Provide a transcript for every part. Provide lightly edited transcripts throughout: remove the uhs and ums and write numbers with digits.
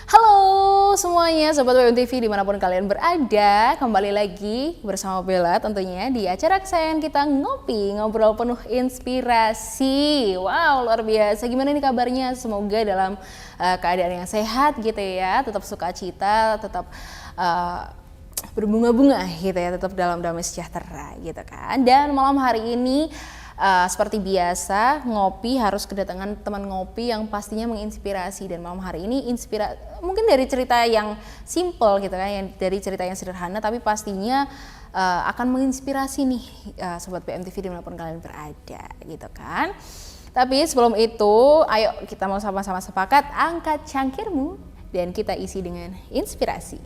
Halo semuanya, Sobat WMTV dimanapun kalian berada. Kembali lagi bersama Bella tentunya di acara kesayangan kita Ngopi, ngobrol penuh inspirasi. Wow, luar biasa. Gimana nih kabarnya? Semoga dalam keadaan yang sehat gitu ya. Tetap sukacita, tetap berbunga-bunga gitu ya. Tetap dalam damai sejahtera gitu kan. Dan malam hari ini seperti biasa, Ngopi harus kedatangan teman ngopi yang pastinya menginspirasi. Dan malam hari ini mungkin dari cerita yang simple gitu kan, dari cerita yang sederhana, tapi pastinya akan menginspirasi nih Sobat BMTV dimanapun kalian berada gitu kan. Tapi sebelum itu, ayo kita mau sama-sama sepakat angkat cangkirmu dan kita isi dengan inspirasi.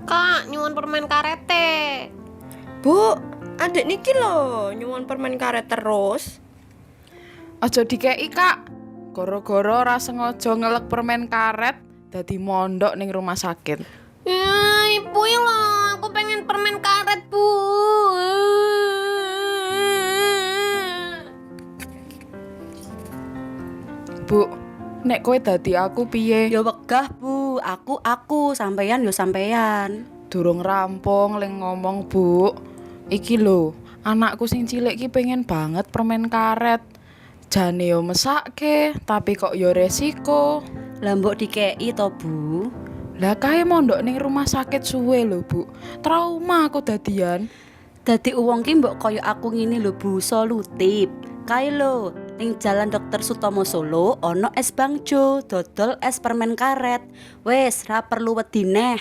Kak, nyuwun permen karete. Bu, adek niki lho nyuwun permen karet terus. Aja dikei Kak, goro-goro ora sengaja ngelek permen karet dadi mondok ning rumah sakit. Ya, ibu lah, aku pengen permen karet, Bu. Bu, nek kowe dadi aku piye? Ya wegah Bu, aku sampeyan yo sampeyan. Durung rampung ling ngomong, Bu. Iki lho, anakku sing cilik ki pengen banget permen karet. Jane yo mesake, tapi kok yo resiko. Lah mbok dikei to Bu. Lah kae mondok ning rumah sakit suwe lho, Bu. Trauma aku dadian. Dadi uwong ki mbok kaya aku ngene lho Bu, solutif. Kae lho, ning Jalan Dr. Sutomo Solo ana es Bangjo, dodol es permen karet. Wes, ra perlu wedi neh.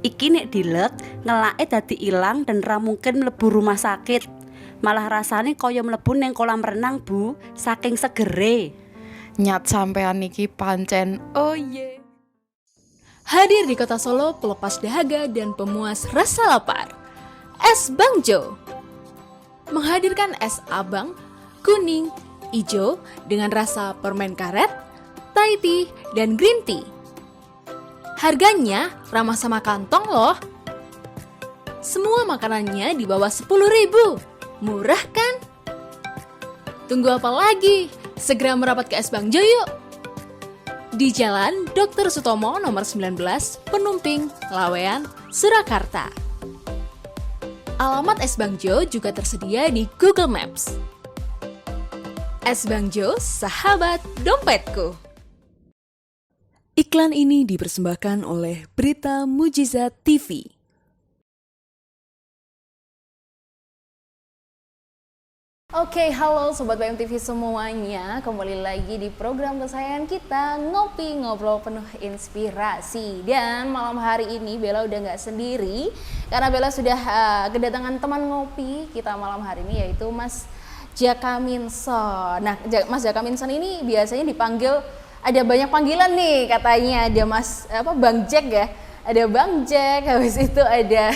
Iki nek dilek, ngelake dadi ilang dan ra mungkin mlebu rumah sakit. Malah rasane kaya mlebu ning kolam renang Bu, saking segere. Nyat sampean iki pancen oh ye. Hadir di kota Solo, pelepas dahaga dan pemuas rasa lapar. Es Bangjo menghadirkan es abang, kuning, hijau dengan rasa permen karet, Thai tea, dan green tea. Harganya ramah sama kantong loh. Semua makanannya di bawah 10.000. Murah kan? Tunggu apa lagi? Segera merapat ke Es Bangjo yuk. Di Jalan Dr. Sutomo nomor 19, Penumping, Lawean, Surakarta. Alamat Es Bangjo juga tersedia di Google Maps. Es Bangjo, sahabat dompetku. Iklan ini dipersembahkan oleh Berita Mujizat TV. Oke, halo Sobat BMTV semuanya. Kembali lagi di program kesayangan kita, Ngopi, ngobrol penuh inspirasi. Dan malam hari ini Bella udah nggak sendiri, karena Bella sudah kedatangan teman ngopi kita malam hari ini, yaitu Mas Jaka Minson. Nah, Mas Jaka Minson ini biasanya dipanggil, ada banyak panggilan nih katanya. Ada Bang Jack ya. Ada Bang Jack, habis itu ada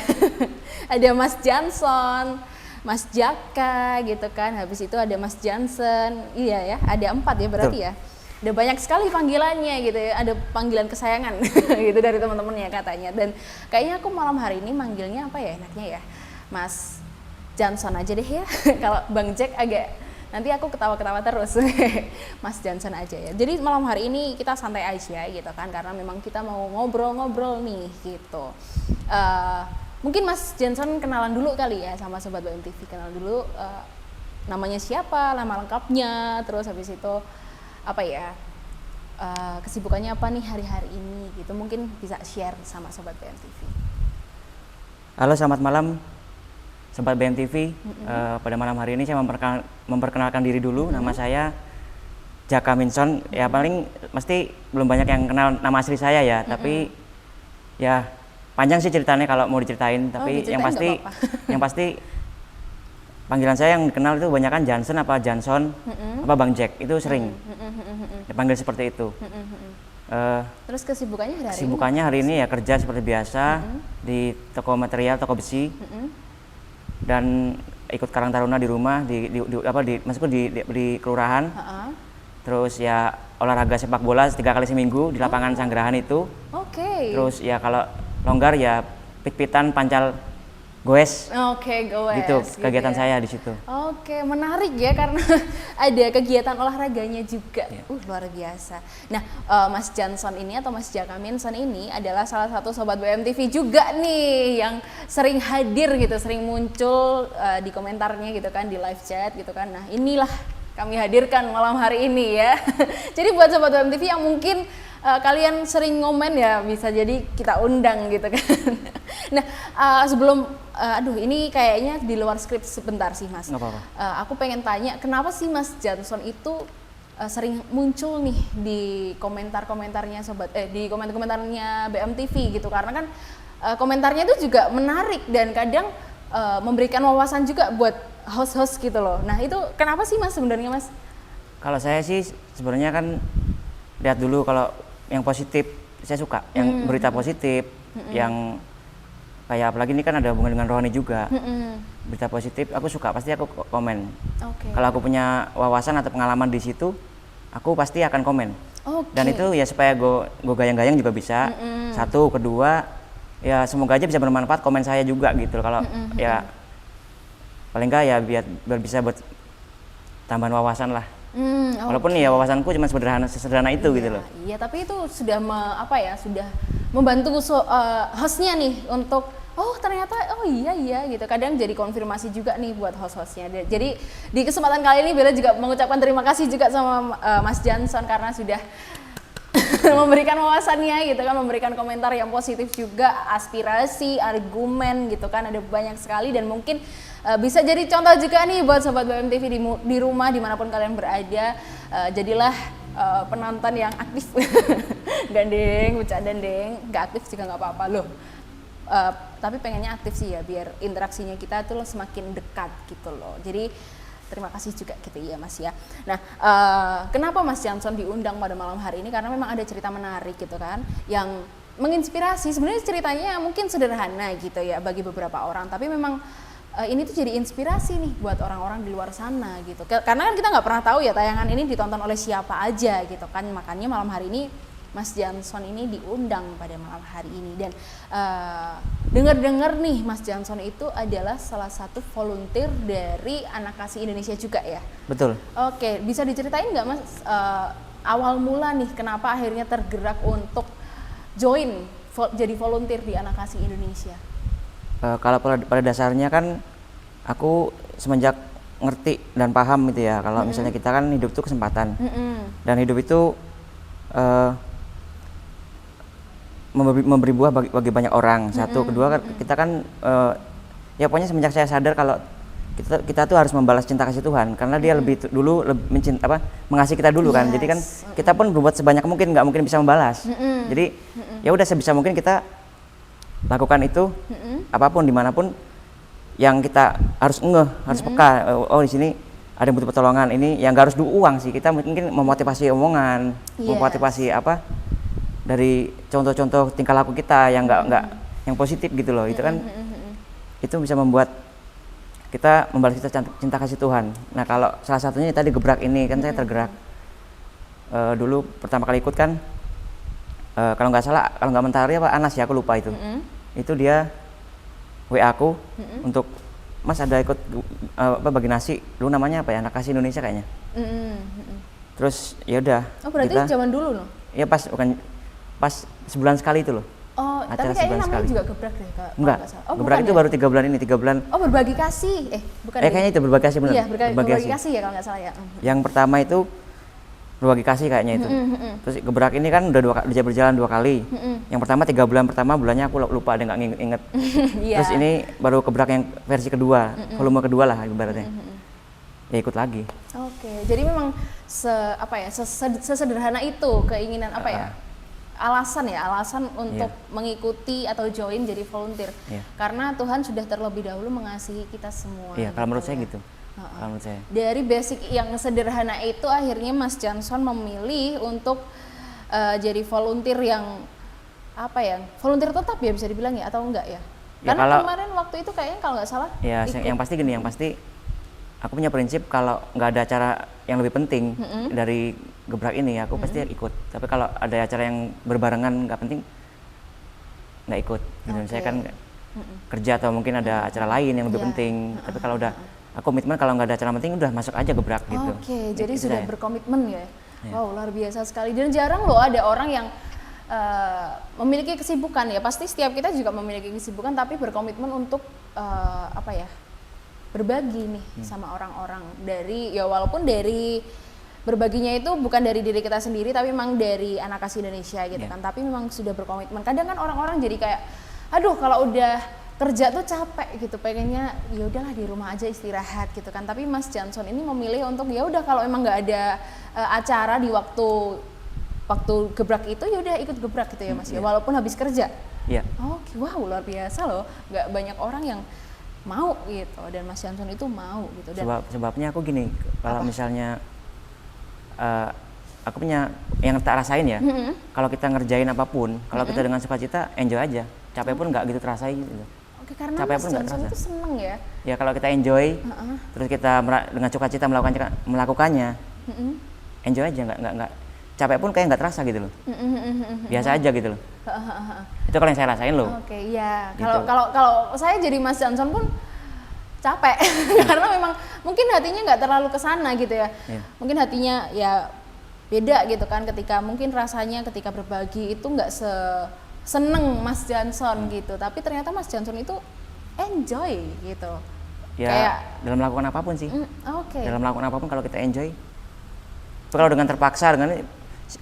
ada Mas Johnson, Mas Jaka gitu kan. Habis itu ada Mas Johnson. Iya ya, ada 4 ya berarti ya. Ada banyak sekali panggilannya gitu ya. Ada panggilan kesayangan gitu dari teman-temannya katanya. Dan kayaknya aku malam hari ini manggilnya apa ya enaknya ya? Mas Johnson aja deh ya. Kalau Bang Jack agak nanti aku ketawa-ketawa terus. Mas Johnson aja ya. Jadi malam hari ini kita santai aja gitu kan, karena memang kita mau ngobrol-ngobrol nih gitu. Mungkin Mas Johnson kenalan dulu kali ya sama Sobat BMTV. Kenal dulu namanya siapa, nama lengkapnya, terus habis itu apa ya, kesibukannya apa nih hari-hari ini gitu. Mungkin bisa share sama Sobat BMTV. Halo, selamat malam Sobat BMTV. Pada malam hari ini saya memperkenalkan diri dulu. Nama saya Jaka Minson. Ya paling mesti belum banyak yang kenal nama asli saya ya, tapi ya panjang sih ceritanya kalau mau diceritain. Tapi yang pasti panggilan saya yang dikenal itu kebanyakan Johnson apa Bang Jack, itu sering dipanggil seperti itu. Terus kesibukannya hari ini ya kerja seperti biasa di toko material, toko besi. Dan ikut Karang Taruna di rumah di kelurahan. Terus ya olahraga sepak bola 3 kali seminggu di lapangan Sanggerahan itu. Oke. Terus ya kalau longgar ya pit-pitan pancal goes Oke, goes. gitu gitu kegiatan ya. saya di situ. Oke, menarik ya karena ada kegiatan olahraganya juga. Iya. Luar biasa. Nah, Mas Johnson ini atau Mas Jaka Minson ini adalah salah satu sobat BMTV juga nih yang sering hadir gitu, sering muncul di komentarnya gitu kan, di live chat gitu kan. Nah, inilah kami hadirkan malam hari ini ya. Jadi buat sobat BMTV yang mungkin kalian sering ngomen ya, bisa jadi kita undang gitu kan. Nah, sebelum ini kayaknya di luar skrip sebentar sih Mas. Nggak apa-apa. Aku pengen tanya, kenapa sih Mas Johnson itu sering muncul nih di komentar-komentarnya di komentar-komentarnya BMTV gitu, karena kan komentarnya itu juga menarik dan kadang memberikan wawasan juga buat host-host gitu loh. Nah itu kenapa sih Mas sebenarnya Mas? Kalau saya sih sebenarnya kan lihat dulu kalau yang positif saya suka, yang berita positif, yang kayak apalagi ini kan ada hubungan dengan rohani juga. Berita positif aku suka, pasti aku komen. Oke. Kalau aku punya wawasan atau pengalaman di situ, aku pasti akan komen. Oke. Dan itu ya supaya gue gayang-gayang juga bisa. Satu, kedua, ya semoga aja bisa bermanfaat komen saya juga gitu. Kalau ya paling enggak ya biar bisa buat tambahan wawasan lah. Walaupun ya wawasanku cuma sederhana itu gitu loh. Iya, tapi itu sudah sudah membantu hostnya nih untuk ternyata iya gitu. Kadang jadi konfirmasi juga nih buat host-hostnya. Jadi di kesempatan kali ini Bella juga mengucapkan terima kasih juga sama Mas Johnson karena sudah memberikan wawasannya gitu kan, memberikan komentar yang positif juga, aspirasi, argumen gitu kan, ada banyak sekali dan mungkin bisa jadi contoh juga nih buat sobat BMTV di rumah dimanapun kalian berada. Jadilah penonton yang aktif. Gandeng, bercanda deng, nggak aktif juga nggak apa-apa loh. Tapi pengennya aktif sih ya, biar interaksinya kita tuh semakin dekat gitu loh. Jadi terima kasih juga gitu ya Mas ya. Nah, kenapa Mas Johnson diundang pada malam hari ini? Karena memang ada cerita menarik gitu kan, yang menginspirasi. Sebenarnya ceritanya mungkin sederhana gitu ya bagi beberapa orang, tapi memang ini tuh jadi inspirasi nih buat orang-orang di luar sana gitu. Karena kan kita nggak pernah tahu ya tayangan ini ditonton oleh siapa aja gitu kan. Makanya malam hari ini Mas Johnson ini diundang pada malam hari ini. Dan dengar-dengar nih Mas Johnson itu adalah salah satu volunteer dari Anak Kasih Indonesia juga ya? Betul. Oke, bisa diceritain nggak Mas awal mula nih kenapa akhirnya tergerak untuk join jadi volunteer di Anak Kasih Indonesia? Kalau pada dasarnya kan aku semenjak ngerti dan paham gitu ya, kalau misalnya kita kan hidup itu kesempatan, dan hidup itu memberi buah bagi banyak orang. Satu, kedua kita kan ya pokoknya semenjak saya sadar kalau kita tuh harus membalas cinta kasih Tuhan, karena dia lebih mengasihi kita dulu kan. Jadi kan kita pun berbuat sebanyak mungkin, nggak mungkin bisa membalas. Jadi ya udah sebisa mungkin kita lakukan itu, apapun dimanapun yang kita harus harus peka. Oh di sini ada yang butuh pertolongan, ini yang nggak harus uang sih, kita mungkin memotivasi omongan, memotivasi dari contoh-contoh tingkah laku kita yang nggak yang positif gitu loh. Itu kan itu bisa membuat kita membalas cinta kasih Tuhan. Nah kalau salah satunya tadi gebrak ini kan saya tergerak dulu pertama kali ikut kan, kalau nggak salah, kalau nggak Mentari apa Anas ya, aku lupa itu. Itu dia WA aku untuk Mas ada ikut bagi nasi, lu namanya apa ya, Anak Kasih Indonesia kayaknya. Terus ya udah. Oh berarti zaman dulu loh? Iya pas sebulan sekali itu loh. Oh acara tapi kayaknya namanya sekali. juga gebrak deh Kak. Enggak, gebrak itu ya? baru 3 bulan ini, 3 bulan. Oh berbagi kasih, bukan? Kayaknya itu berbagi kasih benar. Iya berbagi kasih ya kalau nggak salah ya. Yang pertama itu berbagi kasih kayaknya itu. Terus gebrak ini kan udah berjalan 2 kali. Yang pertama 3 bulan pertama, bulannya aku lupa, ada nggak inget. Terus ini baru gebrak yang versi kedua, volume kedua lah ibaratnya. Ya ikut lagi. Oke, jadi memang sesederhana itu keinginan alasan untuk mengikuti atau join jadi volunteer. Karena Tuhan sudah terlebih dahulu mengasihi kita semua. Iya, kalau menurut saya ya. gitu. Kalau menurut saya. Dari basic yang sederhana itu akhirnya Mas Johnson memilih untuk jadi volunteer yang volunteer tetap ya bisa dibilang ya, atau enggak ya? Karena kemarin waktu itu kayaknya kalau nggak salah. Ya, yang pasti gini, yang pasti aku punya prinsip kalau nggak ada acara yang lebih penting dari gebrak ini, aku pasti ikut. Tapi kalau ada acara yang berbarengan nggak penting, nggak ikut. Gitu. Saya kan kerja atau mungkin ada acara lain yang lebih Iya. penting. Tapi kalau udah komitmen, kalau nggak ada acara penting udah masuk aja gebrak gitu. Oke, jadi Itu sudah saya. berkomitmen ya. Iya. Wow, luar biasa sekali. Dan jarang loh ada orang yang memiliki kesibukan ya. Pasti setiap kita juga memiliki kesibukan, tapi berkomitmen untuk apa ya, berbagi nih sama orang-orang. Dari ya walaupun dari berbaginya itu bukan dari diri kita sendiri, tapi memang dari Anak Kasih Indonesia gitu Iya. kan. Tapi memang sudah berkomitmen. Kadang kan orang-orang jadi kayak, aduh kalau udah kerja tuh capek gitu, pengennya ya udahlah di rumah aja istirahat gitu kan. Tapi Mas Johnson ini memilih untuk ya udah kalau emang nggak ada acara di waktu gebrak itu ya udah ikut gebrak gitu ya Mas ya, Iya. walaupun habis kerja. Iya. Oke, wow luar biasa loh, nggak banyak orang yang mau gitu, dan Mas Johnson itu mau gitu. Dan Sebabnya aku gini, kalau misalnya aku punya yang tak rasain ya, kalau kita ngerjain apapun, kalau kita dengan sukacita, enjoy aja, capek pun nggak gitu terasa gitu. oke, karena capek Mas pun nggak Johnson terasa. itu seneng ya. Ya kalau kita enjoy, terus kita dengan sukacita melakukannya, enjoy aja, nggak capek pun kayak nggak terasa gitu loh, biasa aja gitu loh. Itu kalau yang saya rasain loh. Oke, iya. Gitu. Kalau saya jadi Mas Johnson pun capek karena memang mungkin hatinya nggak terlalu ke sana gitu ya. Iya. Mungkin hatinya ya beda gitu kan, ketika mungkin rasanya ketika berbagi itu nggak seneng Mas Johnson gitu. Tapi ternyata Mas Johnson itu enjoy gitu. Ya Kayak dalam melakukan apapun sih, oke. dalam melakukan apapun kalau kita enjoy. Tapi kalau dengan terpaksa, dengan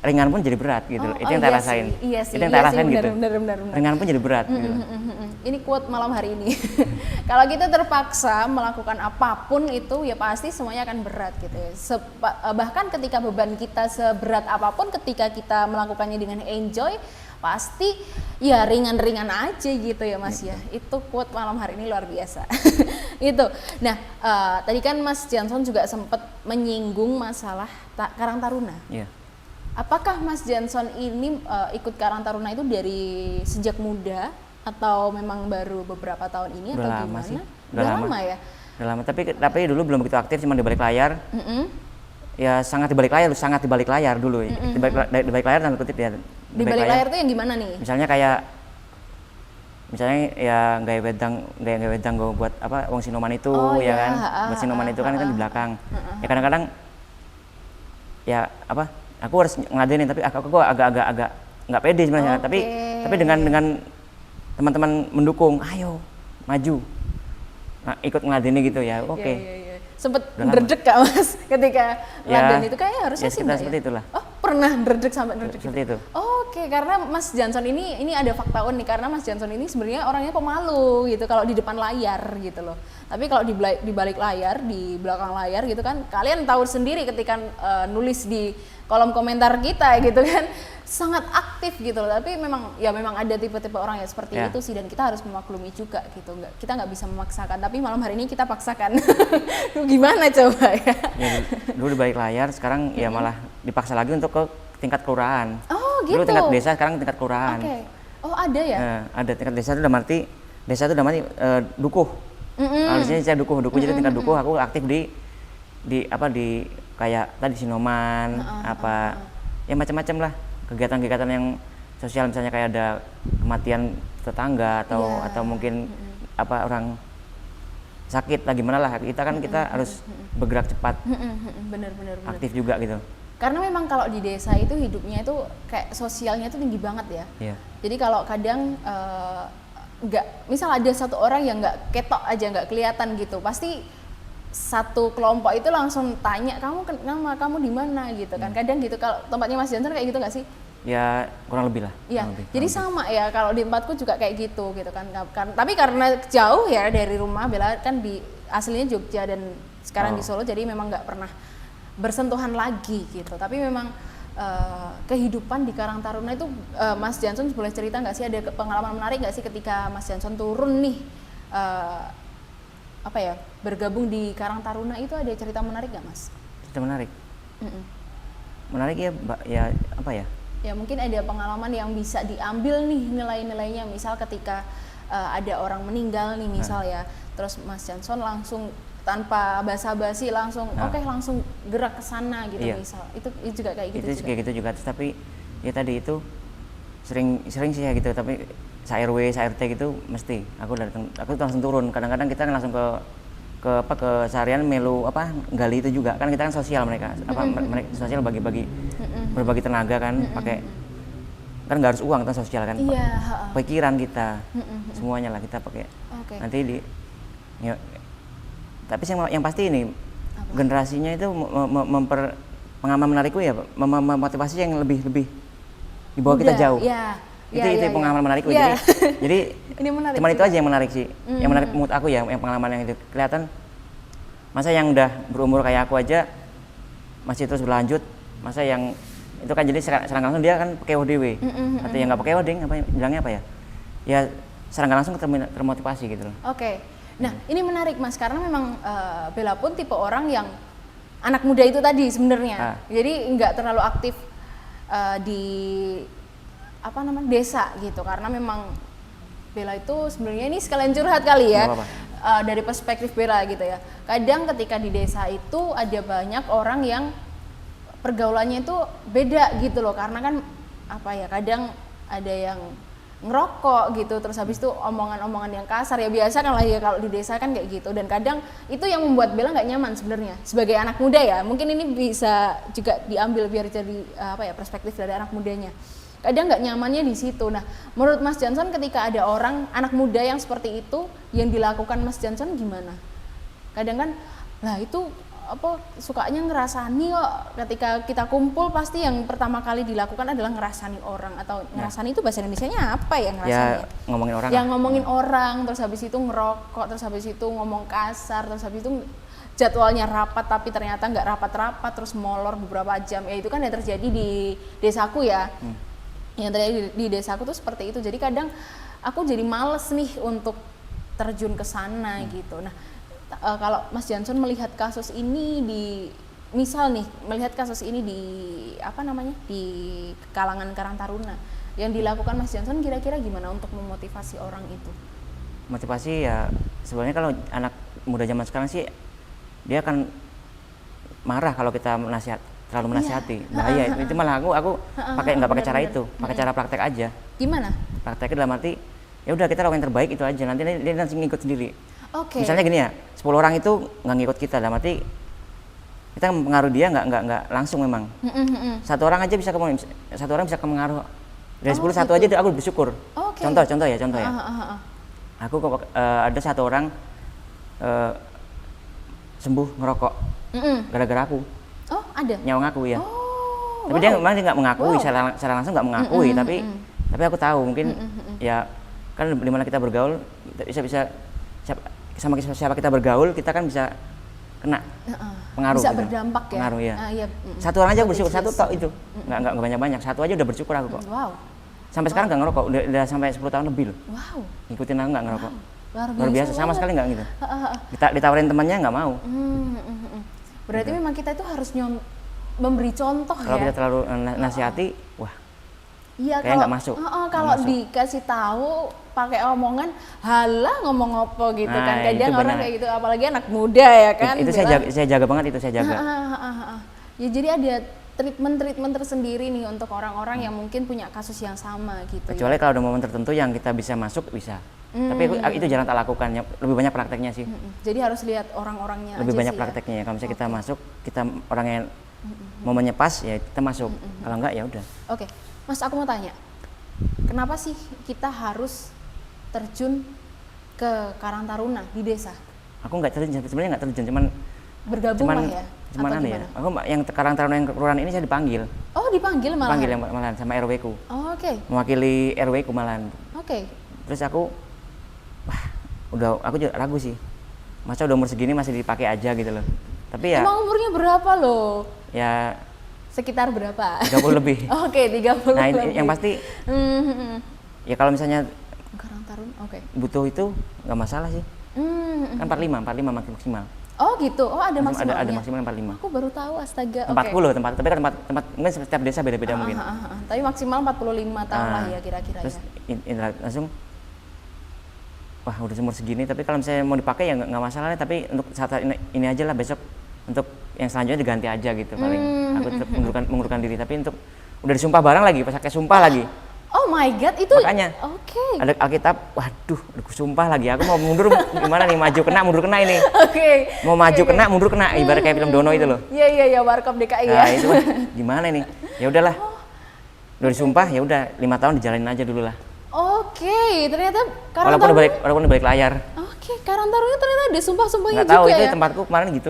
ringan pun jadi berat gitu loh. Itu yang tak iya rasain. sih, iya sih, Itu yang iya tak sih, rasain benar, gitu. benar. Ringan pun jadi berat gitu loh. Ini quote malam hari ini. Kalau kita terpaksa melakukan apapun itu ya pasti semuanya akan berat gitu ya. Bahkan ketika beban kita seberat apapun, ketika kita melakukannya dengan enjoy, pasti ya ringan-ringan aja gitu ya Mas ya. Itu quote malam hari ini luar biasa. Itu. Nah, tadi kan Mas Johnson juga sempat menyinggung masalah Karang Taruna. Iya. Apakah Mas Johnson ini ikut Karang Taruna itu dari sejak muda atau memang baru beberapa tahun ini Udah atau lama gimana? sih. Udah lama ya. Udah lama, tapi dulu belum begitu aktif, cuma di balik layar. Ya sangat di balik layar dulu. Di balik layar tanda kutip ya. Di balik layar itu yang gimana nih? Misalnya ya gaya wedang gue buat apa wong Sinoman itu Oh, ya iya, kan. Buat Sinoman itu kan di belakang. Ya kadang-kadang ya apa aku harus ngeladenin, tapi aku agak nggak pede sebenarnya. Oke. Tapi dengan teman-teman mendukung, ayo maju. Nah, ikut ngeladeni gitu ya. Oke. Iya. Sempet Udah lama. dredeg gak Mas ketika Ya, laden itu? Kayaknya harusnya ya sih sekitar enggak seperti ya? itulah. Oh, pernah dredeg sampai dredeg Seperti itu. Oke, karena Mas Johnson ini ada fakta unik, karena Mas Johnson ini sebenarnya orangnya pemalu gitu kalau di depan layar gitu loh. Tapi kalau di balik layar, di belakang layar gitu kan, kalian tahu sendiri ketika nulis di kolom komentar kita gitu kan, sangat aktif gitu loh. Tapi memang ada tipe-tipe orang yang seperti Ya. itu sih, dan kita harus memaklumi juga gitu. Kita nggak bisa memaksakan, tapi malam hari ini kita paksakan. Duh, gimana coba ya? Ya, dulu di balik layar, sekarang ya malah dipaksa lagi untuk ke tingkat kelurahan. Oh Dulu gitu. tingkat desa, sekarang tingkat kelurahan. Oke. Oh ada ya? Nah, ada tingkat desa itu udah mati. Desa itu udah mati dukuh. Kalau di sini saya dukuh jadi tingkat dukuh. Aku aktif di kayak tadi Sinoman, ya macam-macam lah kegiatan-kegiatan yang sosial, misalnya kayak ada kematian tetangga atau mungkin apa orang sakit lah, gimana lah kita harus bergerak cepat, Bener. aktif juga gitu. Karena memang kalau di desa itu hidupnya itu kayak sosialnya itu tinggi banget ya. Iya. Jadi kalau kadang misal ada satu orang yang nggak ketok aja, nggak kelihatan gitu, pasti satu kelompok itu langsung tanya kamu di mana gitu kan. Kadang gitu. Kalau tempatnya Mas Johnson kayak gitu nggak sih? Ya kurang lebih lah. Iya, kurang lebih. jadi sama ya, kalau di tempatku juga kayak gitu kan. Tapi karena jauh ya dari rumah, Bella kan aslinya Jogja dan sekarang di Solo, jadi memang nggak pernah bersentuhan lagi gitu. Tapi memang kehidupan di Karang Taruna itu, Mas Johnson boleh cerita nggak sih, ada pengalaman menarik nggak sih ketika Mas Johnson turun nih bergabung di Karang Taruna? Itu ada cerita menarik nggak Mas? Cerita menarik. Menarik ya, Mbak, ya apa ya? Ya mungkin ada pengalaman yang bisa diambil nih nilai-nilainya, misal ketika ada orang meninggal nih misal ya, terus Mas Johnson langsung tanpa basa-basi langsung langsung gerak ke sana gitu. Iya. Misal itu juga kayak gitu Itu juga. kayak gitu juga, tapi ya tadi itu sering sih ya gitu, tapi RW, RT gitu mesti aku langsung turun. Kadang-kadang kita kan langsung ke seharian melu gali itu juga kan, kita kan sosial mereka mereka sosial bagi-bagi berbagi tenaga kan, pakai kan nggak harus uang kan sosial kan, pikiran kita semuanya lah kita pakai. Nanti tapi yang pasti ini generasinya itu pengalaman menarikku ya, memotivasi yang lebih di bawah kita jauh. Itu pengalaman menarikku. Jadi ini menarik cuman itu aja yang menarik sih. Yang menarik menurut aku ya, yang pengalaman yang itu kelihatan. Masa yang udah berumur kayak aku aja masih terus berlanjut, masa yang itu kan jadi serang langsung dia kan pakai ODW. Atau yang nggak pakai ODW bilangnya apa ya? Ya serang langsung termotivasi gitu loh. Oke. Nah, ini menarik Mas, karena memang Bella pun tipe orang yang anak muda itu tadi sebenarnya. Jadi nggak terlalu aktif di desa gitu, karena memang Bella itu sebenarnya ini sekalian curhat kali ya. Dari perspektif Bella gitu ya. Kadang ketika di desa itu ada banyak orang yang pergaulannya itu beda gitu loh, karena kan kadang ada yang ngerokok gitu, terus habis itu omongan-omongan yang kasar, ya biasa kan lah ya kalau di desa kan kayak gitu. Dan kadang itu yang membuat Bella nggak nyaman sebenarnya sebagai anak muda ya. Mungkin ini bisa juga diambil biar jadi perspektif dari anak mudanya. Kadang nggak nyamannya di situ. Nah, menurut Mas Johnson ketika ada orang anak muda yang seperti itu, yang dilakukan Mas Johnson gimana? Kadang kan, lah itu sukanya ngerasani kok, ketika kita kumpul pasti yang pertama kali dilakukan adalah ngerasani orang, atau ngerasani itu bahasa Indonesianya apa ya ngerasani? Ya ngomongin orang. Yang ngomongin orang, terus habis itu ngerokok, terus habis itu ngomong kasar, terus habis itu jadwalnya rapat tapi ternyata nggak rapat-rapat, terus molor beberapa jam. Ya itu kan yang terjadi di desaku ya. Yang terjadi di desaku tuh seperti itu. Jadi kadang aku jadi males nih untuk terjun ke sana gitu. Nah, kalau Mas Johnson melihat kasus ini melihat kasus ini di di kalangan Karang Taruna yang dilakukan Mas Johnson, kira-kira gimana untuk memotivasi orang itu? Motivasi ya sebenarnya kalau anak muda zaman sekarang sih dia akan marah kalau kita terlalu menasihati. Bahaya itu malah aku nggak pakai cara itu, pakai cara praktek aja. Gimana? Prakteknya dalam arti ya udah kita lakukan yang terbaik itu aja, nanti dia langsung ngikut sendiri. Misalnya gini ya, 10 orang itu nggak ngikut kita, dalam arti kita mempengaruhi dia nggak langsung memang. Satu orang bisa kepengaruh. Dari 10 satu aja aku bersyukur. Contoh ya. Aku ada satu orang sembuh ngerokok gara-gara aku. Oh, ada? Nyawang aku ya. Tapi dia memang nggak mengakui, secara langsung nggak mengakui, tapi aku tahu mungkin ya kan dimana kita bergaul, bisa sama siapa kita bergaul, kita kan bisa kena pengaruh. Bisa gitu. Berdampak ya. Pengaruh ya. Satu orang aja bersyukur, satu tok itu. Nggak banyak-banyak, satu aja udah bersyukur aku kok. Sampai sekarang nggak ngerokok, udah sampai 10 tahun lebih loh. Ngikutin aku nggak ngerokok. Luar biasa, sama sekali nggak gitu. Ditawarin temannya nggak mau. Berarti memang kita itu harus memberi contoh ya. Kalau kita terlalu nasihati, wah. Iya, kayak nggak masuk. Kalau dikasih tahu pakai omongan, halah ngomong apa gitu kan. Kadang orang kayak gitu, apalagi anak muda ya kan. Itu saya jaga banget, itu saya jaga. Ya jadi ada treatment tersendiri nih untuk orang-orang yang mungkin punya kasus yang sama gitu. Kecuali kalau ada momen tertentu yang kita bisa masuk, bisa. Tapi itu jarang tak lakukan, lebih banyak prakteknya sih. Jadi harus lihat orang-orangnya lebih aja banyak sih prakteknya ya. Kalau misalnya kita masuk, kita orang yang momennya pas ya kita masuk. Kalau enggak ya udah. Oke. Mas, aku mau tanya. Kenapa sih kita harus terjun ke Karang Taruna di desa? Aku nggak terjun, sebenarnya nggak terjun, cuman bergabung lah ya. Cuman aneh ya. Aku yang Karang Taruna yang kelurahan ini saya dipanggil. Oh, dipanggil malah. Dipanggil malah sama RW ku. Oh, oke. Mewakili RW ku malah. Oke. Terus aku aku juga ragu sih. Masa udah umur segini masih dipakai aja gitu loh. Tapi ya. Emang umurnya berapa loh? Ya sekitar berapa? 30 lebih. Oke, 30 nah, lebih. Yang pasti ya kalau misalnya Karang Taruna, butuh itu nggak masalah sih. Kan 45 maksimal. Oh gitu, ada maksimalnya? Ada maksimal 45. Aku baru tahu, astaga. Tapi kan tempat mungkin setiap desa beda-beda mungkin. Tapi maksimal 45 tahun lah ya kira-kira. Terus langsung, wah udah umur segini, tapi kalau misalnya mau dipakai ya nggak masalah, tapi untuk saat ini aja lah, besok untuk yang selanjutnya diganti aja gitu paling. Aku tetap mengundurkan diri, tapi untuk udah disumpah barang lagi, pas pakai sumpah lagi. Oh my god, itu Makanya. Oke. Ada Alkitab, waduh, aku sumpah lagi, aku mau mundur gimana nih, maju kena mundur kena ini. Oke. Mau maju kena mundur kena, ibarat kayak film Dono itu loh. Iya, Warkop DKI ya. Nah, itu gimana nih? Ya udahlah. Udah disumpah, ya udah 5 tahun dijalanin aja dulu lah. Oke, ternyata Karang Walaupun Taruna. walaupun di balik layar. Oke, Karang Taruna ternyata ada sumpah-sumpahnya Nggak tahu juga itu ya. tempatku kemarin gitu.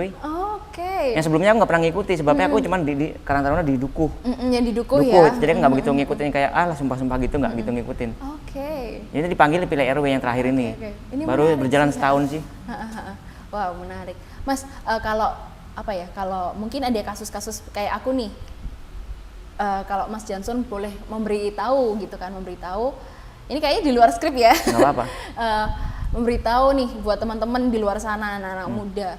Oke. Yang sebelumnya aku nggak pernah ngikuti, sebabnya aku cuman di Karang Taruna di Dukuh. Yang di Dukuh Dukuh, ya. jadi nggak begitu ngikutin kayak lah sumpah-sumpah gitu, nggak gitu ngikutin. Oke. Jadi dipanggil pilih RW yang terakhir ini. Oke. Ini Baru menarik berjalan sih. setahun sih. Wow, menarik. Mas, kalau apa ya? Kalau mungkin ada kasus-kasus kayak aku nih. Kalau Mas Johnson boleh memberitahu gitu kan, memberitahu. Ini kayaknya di luar skrip ya. Nggak apa-apa. Memberitahu nih buat teman-teman di luar sana, anak-anak muda.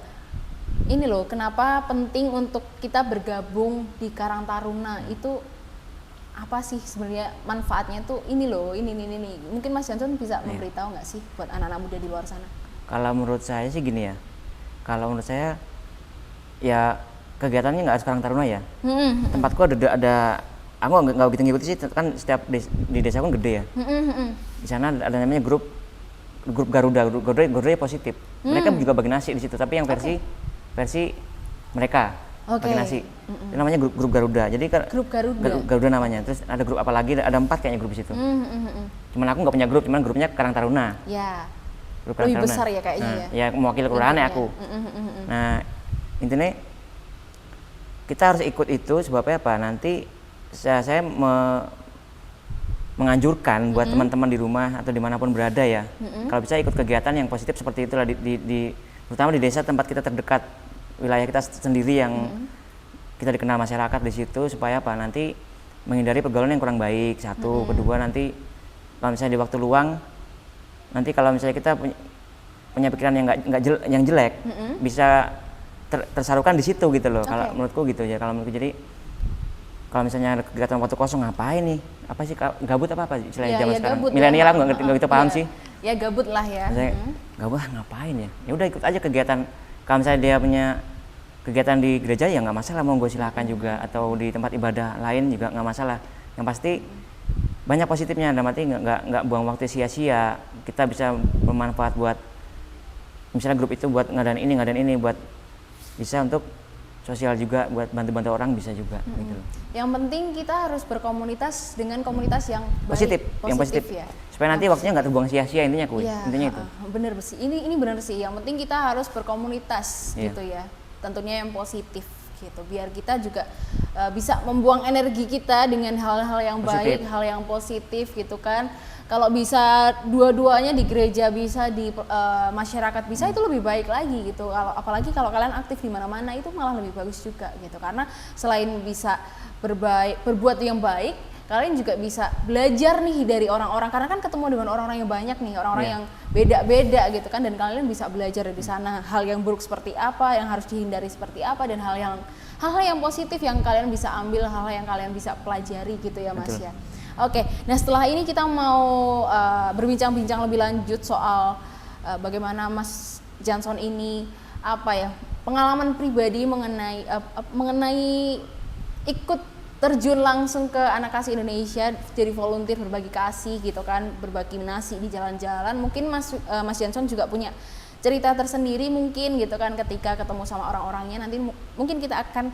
Ini loh, kenapa penting untuk kita bergabung di Karang Taruna itu apa sih sebenarnya manfaatnya tuh ini loh, ini. Mungkin Mas Johnson bisa memberitahu nggak sih buat anak-anak muda di luar sana? Kalau menurut saya sih gini ya. Kalau menurut saya ya kegiatannya nggak Karang Taruna ya. Tempatku ada aku nggak begitu ngikuti sih, kan setiap di desa kan gede ya. Di sana ada namanya grup Garuda positif. Mereka juga bagi nasi di situ, tapi yang versi mereka bagi nasi. Itu namanya grup Garuda. Jadi Grup Garuda. Garuda namanya. Terus ada grup apa lagi? Ada 4 kayaknya grup di situ. Cuman aku nggak punya grup, cuman grupnya Karang Taruna. Ya. Grup Karang Lebih Taruna. besar ya kayaknya Nah, ya. ya mewakili kelurahannya aku. Nah, intinya kita harus ikut itu sebabnya apa? Nanti saya menganjurkan buat teman-teman di rumah atau dimanapun berada ya, kalau bisa ikut kegiatan yang positif seperti itulah terutama di desa tempat kita terdekat, wilayah kita sendiri yang kita dikenal masyarakat di situ, supaya apa? Nanti menghindari pergaulan yang kurang baik, satu. Kedua, nanti kalau misalnya di waktu luang, nanti kalau misalnya kita punya pikiran yang jelek, bisa tersalurkan di situ gitu loh. Kalau menurutku gitu ya. Kalau menurutku, jadi kalau misalnya ada kegiatan waktu kosong, ngapain nih? Apa sih, gabut apa istilahnya zaman sekarang? Gabut Milenial ya. aku nggak gitu paham sih. Ya gabut lah ya. Misalnya gabut ngapain ya? Ya udah ikut aja kegiatan. Kalau misalnya dia punya kegiatan di gereja ya nggak masalah, monggo silakan juga, atau di tempat ibadah lain juga nggak masalah. Yang pasti banyak positifnya, dalam arti nggak buang waktu sia-sia. Kita bisa bermanfaat buat misalnya grup itu buat ngadain ini buat bisa untuk sosial juga, buat bantu-bantu orang bisa juga gitu loh. Yang penting kita harus berkomunitas dengan komunitas yang baik, Yang positif ya. supaya nanti waktunya nggak terbuang sia-sia, intinya Ya, intinya itu. Bener sih, ini bener sih. Yang penting kita harus berkomunitas gitu ya, tentunya yang positif gitu, biar kita juga bisa membuang energi kita dengan hal-hal yang baik, hal yang positif gitu kan. Kalau bisa dua-duanya di gereja, bisa di masyarakat, bisa itu lebih baik lagi gitu. Apalagi kalau kalian aktif di mana-mana, itu malah lebih bagus juga gitu. Karena selain bisa berbuat yang baik, kalian juga bisa belajar nih dari orang-orang, karena kan ketemu dengan orang-orang yang banyak nih, orang-orang yang beda-beda gitu kan, dan kalian bisa belajar dari sana hal yang buruk seperti apa, yang harus dihindari seperti apa, dan hal yang positif yang kalian bisa ambil, hal yang kalian bisa pelajari gitu ya Mas. Betul. Ya. Oke, nah setelah ini kita mau berbincang-bincang lebih lanjut soal bagaimana Mas Johnson ini pengalaman pribadi mengenai ikut terjun langsung ke Anak Kasih Indonesia, jadi volunteer berbagi kasih gitu kan, berbagi nasi di jalan-jalan. Mungkin Mas Johnson juga punya cerita tersendiri mungkin gitu kan, ketika ketemu sama orang-orangnya, nanti mungkin kita akan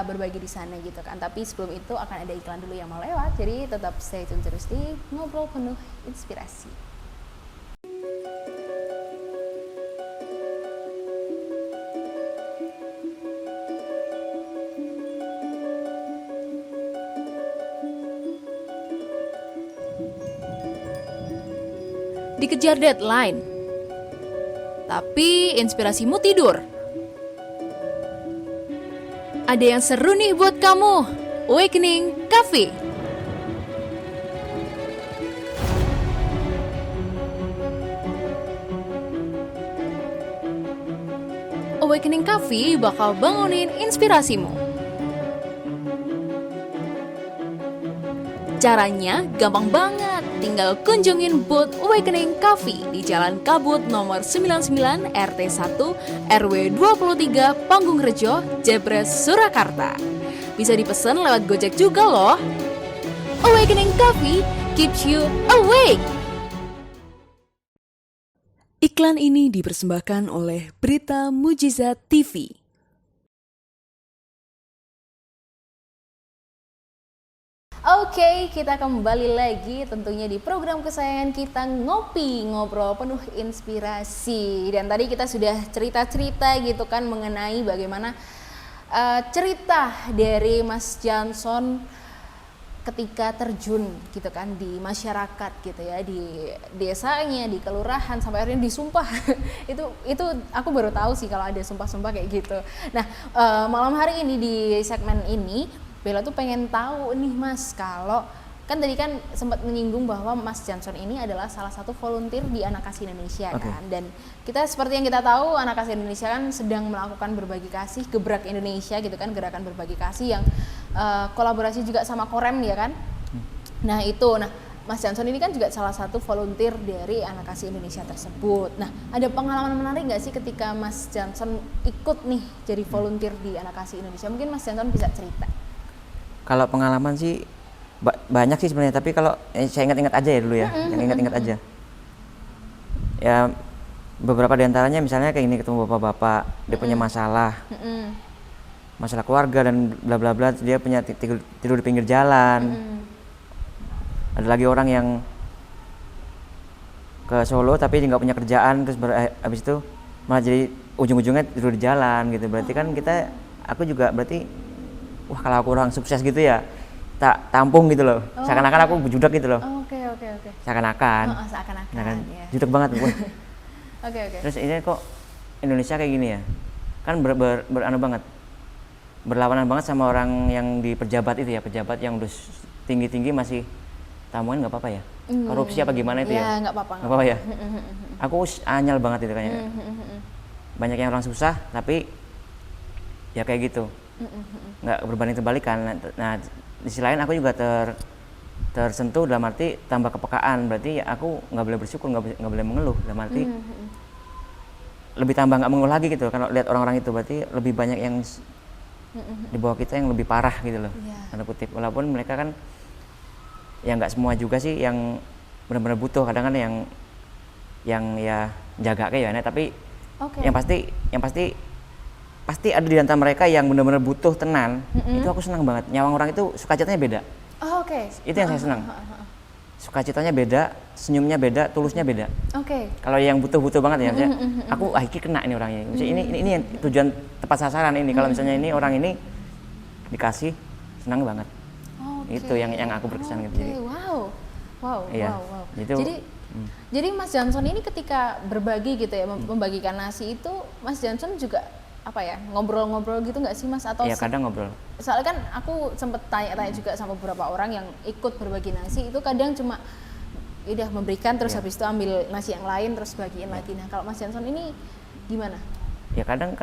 berbagi di sana gitu kan. Tapi sebelum itu akan ada iklan dulu yang mau lewat, jadi tetap stay tune terus di Ngobrol Penuh Inspirasi. Dikejar deadline, tapi inspirasimu tidur. Ada yang seru nih buat kamu, Awakening Cafe. Awakening Cafe bakal bangunin inspirasimu. Caranya gampang banget, tinggal kunjungin booth Awakening Cafe di Jalan Kabut nomor 99 RT 1 RW 23 Panggung Rejo, Jebres, Surakarta. Bisa dipesan lewat Gojek juga loh. Awakening Cafe, keeps you awake. Iklan ini dipersembahkan oleh Berita Mujizat TV. Oke, kita kembali lagi tentunya di program kesayangan kita Ngopi, ngobrol penuh inspirasi. Dan tadi kita sudah cerita-cerita gitu kan mengenai bagaimana cerita dari Mas Johnson ketika terjun gitu kan di masyarakat gitu ya, di desanya, di kelurahan, sampai akhirnya disumpah. itu aku baru tahu sih kalau ada sumpah-sumpah kayak gitu. Nah, malam hari ini di segmen ini Bella tuh pengen tahu nih Mas, kalau kan tadi kan sempat menyinggung bahwa Mas Johnson ini adalah salah satu volunteer di Anak Kasih Indonesia kan, dan kita seperti yang kita tahu Anak Kasih Indonesia kan sedang melakukan berbagi kasih, Gebrak Indonesia gitu kan, gerakan berbagi kasih yang kolaborasi juga sama Korem ya kan. Nah itu, Mas Johnson ini kan juga salah satu volunteer dari Anak Kasih Indonesia tersebut. Nah, ada pengalaman menarik nggak sih ketika Mas Johnson ikut nih jadi volunteer di Anak Kasih Indonesia? Mungkin Mas Johnson bisa cerita. Kalau pengalaman sih banyak sih sebenarnya, tapi kalau saya ingat-ingat aja ya dulu ya, yang ingat-ingat aja. Ya beberapa diantaranya misalnya kayak ini, ketemu bapak-bapak, dia punya masalah keluarga dan bla bla bla, dia punya tidur di pinggir jalan. Ada lagi orang yang ke Solo tapi dia nggak punya kerjaan, terus habis itu malah jadi ujung-ujungnya tidur di jalan gitu. Berarti kan aku juga berarti, wah kalau aku orang sukses gitu ya, tak tampung gitu loh. Seakan-akan aku bujudak gitu loh. Oke. Seakan-akan. Seakan-akan. Nah kan, Ya. jutek banget gue. Oke. Terus ini kok Indonesia kayak gini ya? Kan beranu banget. Berlawanan banget sama orang yang di pejabat itu ya, pejabat yang udah tinggi-tinggi masih tamuan nggak apa-apa ya. Korupsi apa gimana itu ya? Nggak apa-apa. Nggak apa-apa ya. Aku anyal banget itu kayaknya. Banyak yang orang susah tapi ya kayak gitu. Nggak berbanding terbalikan. Nah di sisi lain aku juga tersentuh dalam arti tambah kepekaan. Berarti ya aku nggak boleh bersyukur, nggak boleh mengeluh. Dalam arti lebih tambah nggak mengeluh lagi gitu. Kalau lihat orang-orang itu berarti lebih banyak yang di bawah kita yang lebih parah gitu loh. Tanda kutip. Walaupun mereka kan ya nggak semua juga sih yang benar-benar butuh. Kadang kan yang ya jaga kayak ya, tapi yang pasti ada di antara mereka yang benar-benar butuh tenan. Itu aku senang banget. Nyawang orang itu sukacitanya beda. Itu yang saya senang. Sukacitanya beda, senyumnya beda, tulusnya beda. Kalau yang butuh banget ya, aku iki kena ini orangnya. Misalnya ini yang tujuan tepat sasaran ini. Kalau misalnya ini orang ini dikasih, senang banget. Itu yang aku berkesan gitu. Wow. Itu, Jadi Mas Johnson ini ketika berbagi gitu ya, membagikan nasi itu, Mas Johnson juga apa ya, ngobrol-ngobrol gitu nggak sih Mas? Atau ya kadang ngobrol. Soalnya kan aku sempet tanya-tanya juga sama beberapa orang yang ikut berbagi nasi, itu kadang cuma udah memberikan terus habis itu ambil nasi yang lain terus bagiin lagi. Nah kalau Mas Johnson ini gimana? Ya kadang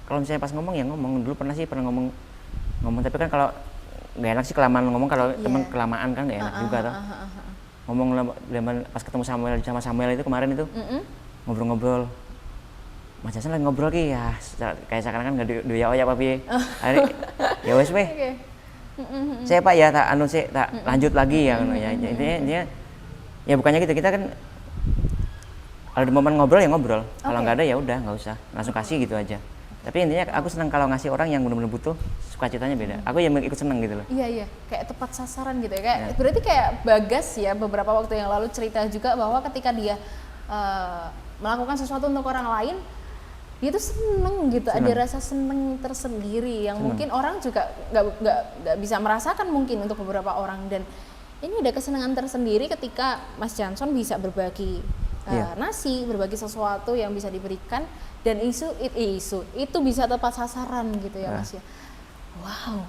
kalau misalnya pas ngomong ya ngomong. Dulu pernah ngomong, tapi kan kalau nggak enak sih kelamaan ngomong, kalau temen kelamaan kan nggak enak juga toh. Ngomong pas ketemu sama Samuel itu kemarin itu ngobrol-ngobrol. Mas Johnson lagi ngobrol ki ya, kayak seakan-akan nggak ya apa piye. Ya wes weh. Saya Pak ya tak lanjut lagi ya. Intinya ya bukannya gitu, kita kan kalau di momen ngobrol ya ngobrol. Kalau nggak ada ya udah nggak usah, langsung kasih gitu aja. Tapi intinya aku senang kalau ngasih orang yang benar-benar butuh, sukacitanya beda. Aku yang ikut seneng gitu loh. Iya, kayak tepat sasaran gitu ya. Berarti kayak Bagas ya beberapa waktu yang lalu cerita juga bahwa ketika dia melakukan sesuatu untuk orang lain, dia tuh seneng gitu, ada rasa seneng tersendiri yang mungkin orang juga nggak bisa merasakan mungkin untuk beberapa orang. Dan ini ada kesenangan tersendiri ketika Mas Johnson bisa berbagi nasi, berbagi sesuatu yang bisa diberikan, dan isu itu bisa tepat sasaran gitu ya Mas ya. Wow.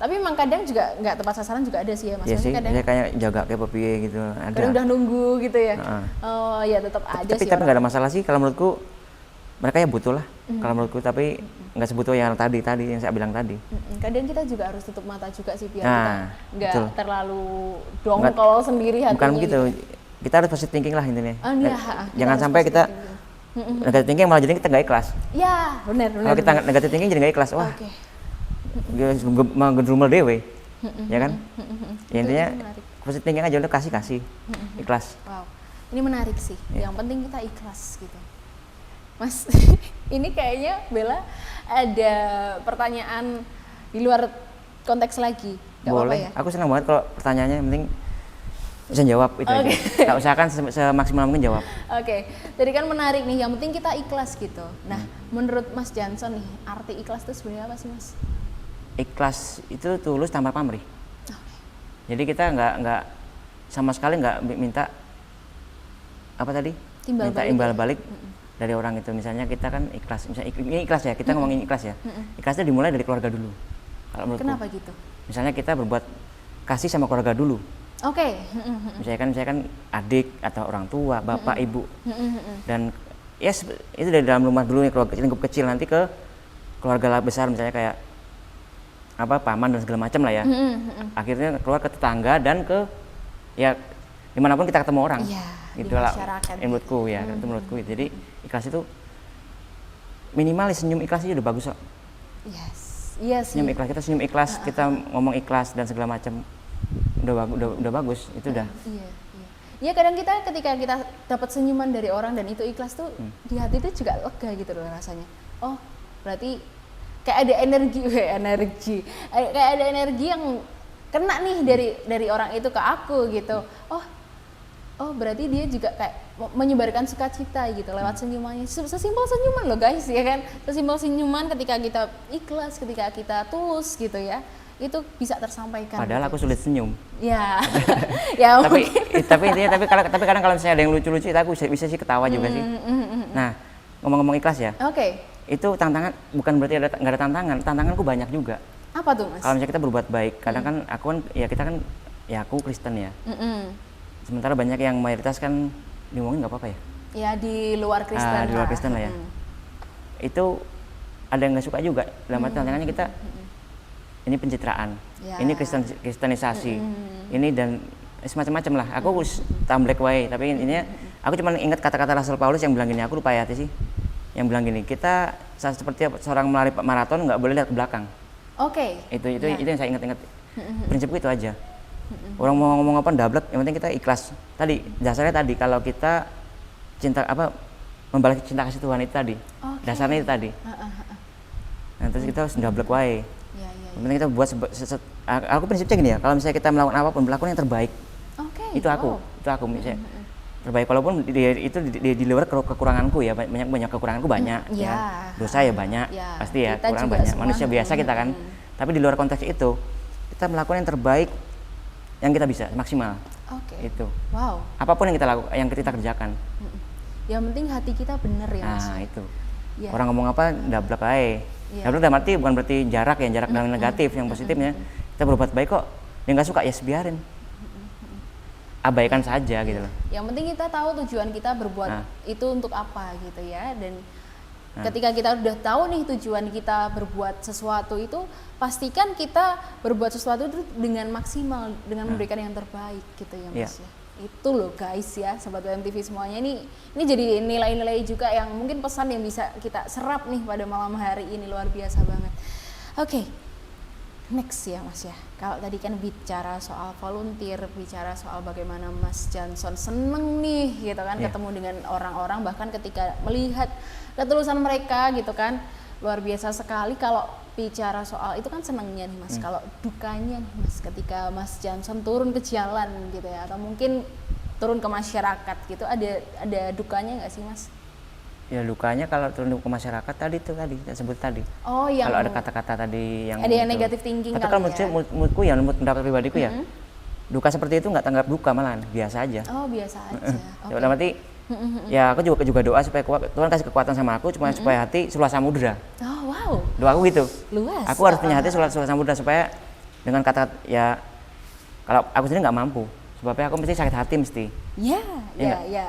Tapi memang kadang juga nggak tepat sasaran juga ada sih ya Mas. Iya sih, kadang kayak jaga kayak piye gitu. Ada. Kadang udah nunggu gitu ya. Oh ya tetap ada sih. Tapi nggak ada masalah sih kalau menurutku. Mereka ya butuh lah kalau menurutku, tapi nggak sebutuh yang tadi yang saya bilang tadi. Kadang kita juga harus tutup mata juga sih biar kita nggak terlalu dongkol sendiri hatinya. Bukan begitu, kita harus positive thinking lah intinya. Jangan kita sampai kita negative thinking malah jadi kita nggak ikhlas. Ya benar. Kalau kita negative thinking jadi nggak ikhlas, wah mau gedrumel dewe, ya kan? Ya intinya positive thinking aja, udah kasih ikhlas. Wow, ini menarik sih. Iya. Yang penting kita ikhlas gitu. Mas, ini kayaknya Bella ada pertanyaan di luar konteks lagi. Gak apa-apa Boleh, ya? aku senang banget kalau pertanyaannya, yang penting bisa jawab itu aja. Tak usahakan semaksimal mungkin jawab. Oke, jadi kan menarik nih, yang penting kita ikhlas gitu. Nah, menurut Mas Johnson nih, arti ikhlas itu sebenarnya apa sih Mas? Ikhlas itu tulus tanpa pamrih. Jadi kita nggak sama sekali nggak minta apa tadi? Timbal minta balik imbal ya? balik dari orang itu. Misalnya kita kan ikhlas, misalnya ini ikhlas ya, kita ngomongin ikhlas ya. Ikhlasnya dimulai dari keluarga dulu. Kalau menurutku. Kenapa gitu? Misalnya kita berbuat kasih sama keluarga dulu. Oke. Misalnya kan adik atau orang tua, bapak, ibu. Dan ya itu dari dalam rumah dulu nih, keluarga lingkup kecil, nanti ke keluarga besar misalnya kayak apa paman dan segala macam lah ya. Akhirnya keluar ke tetangga dan ke ya dimanapun kita ketemu orang. Iya, di Itulah masyarakat. menurutku ya, itu menurutku. Jadi ikhlas itu minimal senyum ikhlas aja udah bagus kok. Yes. Iya sih. Senyum ikhlas, kita senyum ikhlas, kita ngomong ikhlas dan segala macam. Udah bagus, itu udah. Iya, iya. Ya kadang kita ketika kita dapat senyuman dari orang dan itu ikhlas tuh di hati itu juga lega gitu loh rasanya. Oh, berarti kayak ada energi, kayak ada energi yang kena nih dari orang itu ke aku gitu. Oh berarti dia juga kayak menyebarkan sukacita gitu lewat senyumannya. Sesimpel senyuman loh guys ya kan. Sesimpel senyuman ketika kita ikhlas, ketika kita tulus gitu ya, itu bisa tersampaikan. Padahal gitu. aku sulit senyum. Ya, ya tapi mungkin. tapi kadang kalau misalnya ada yang lucu-lucu itu aku bisa sih ketawa juga sih. Nah, ngomong-ngomong ikhlas ya. Oke. Itu tantangan bukan berarti nggak ada tantanganku banyak juga. Apa tuh Mas? Kalau misalnya kita berbuat baik, kadang kan aku aku Kristen ya. Sementara banyak yang mayoritas kan ngomongin nggak apa-apa ya. Ya di luar Kristen. Di luar Kristen lah ya. Itu ada yang nggak suka juga. Dalam arti tantangannya kita ini pencitraan, Ya. ini kristenisasi, ini dan semacam-macam lah. Aku tamblek wae, tapi intinya aku cuma ingat kata-kata Rasul Paulus yang bilang gini, aku lupa ya sih. Yang bilang gini, kita seperti seorang melari maraton nggak boleh lihat ke belakang. Oke. Itu yang saya ingat-ingat. Prinsipku itu aja. Orang mau ngomong apa ndablek, yang penting kita ikhlas. Tadi dasarnya tadi kalau kita cinta membalas cinta kasih Tuhan itu tadi. Oke. Dasarnya itu tadi. Nah, terus kita harus ndablek wae. Ya. Yang penting kita buat aku prinsipnya gini ya, kalau misalnya kita melakukan apapun, melakukan yang terbaik. Oke. Itu aku misalnya. Terbaik walaupun di luar kekuranganku ya, banyak kekuranganku banyak Ya. ya. Dosa ya banyak, Ya, pasti ya, kita kurang juga banyak. semua. Manusia biasa kita kan. Tapi di luar konteks itu, kita melakukan yang terbaik yang kita bisa maksimal. Oke. Itu. Wow. Apapun yang kita lakukan, yang kita kerjakan. Yang penting hati kita bener ya Mas. Nah, itu. Ya. Orang ngomong apa ndablek ae. Iya. Ndablek dalam arti bukan berarti jarak ya, jarak dalam negatif, yang positifnya. Kita berbuat baik kok. Dia nggak suka ya biarin. Abaikan saja gitu loh. Yang penting kita tahu tujuan kita berbuat itu untuk apa gitu ya. Dan ketika kita udah tahu nih tujuan kita berbuat sesuatu itu, pastikan kita berbuat sesuatu itu dengan maksimal, dengan memberikan yang terbaik gitu ya Mas ya. Itu loh guys ya, Sobat WMTV semuanya, ini jadi nilai-nilai juga yang mungkin pesan yang bisa kita serap nih pada malam hari ini, luar biasa banget. Oke. Next ya Mas ya, kalau tadi kan bicara soal volunteer, bicara soal bagaimana Mas Johnson seneng nih gitu kan ketemu dengan orang-orang, bahkan ketika melihat ketulusan mereka gitu kan, luar biasa sekali. Kalau bicara soal itu kan senengnya nih Mas, kalau dukanya nih Mas ketika Mas Johnson turun ke jalan gitu ya, atau mungkin turun ke masyarakat gitu, ada dukanya nggak sih Mas? Ya lukanya kalau turun ke masyarakat tadi saya sebut tadi. Oh yang Kalau ada kata-kata tadi yang ada yang itu. negatif thinking Atau kali kalau ya. menurutku ya, menurut pendapat pribadiku ya, duka seperti itu nggak tanggap duka, malahan biasa aja. Oh biasa aja. Oke. Dalam arti ya aku juga doa supaya Tuhan kasih kekuatan sama aku, cuma supaya hati seluas samudra. Oh wow. Doaku gitu. Luas. Aku harus punya hati seluas samudra supaya dengan kata ya, kalau aku sendiri nggak mampu, sebabnya aku mesti sakit hati mesti. Ya,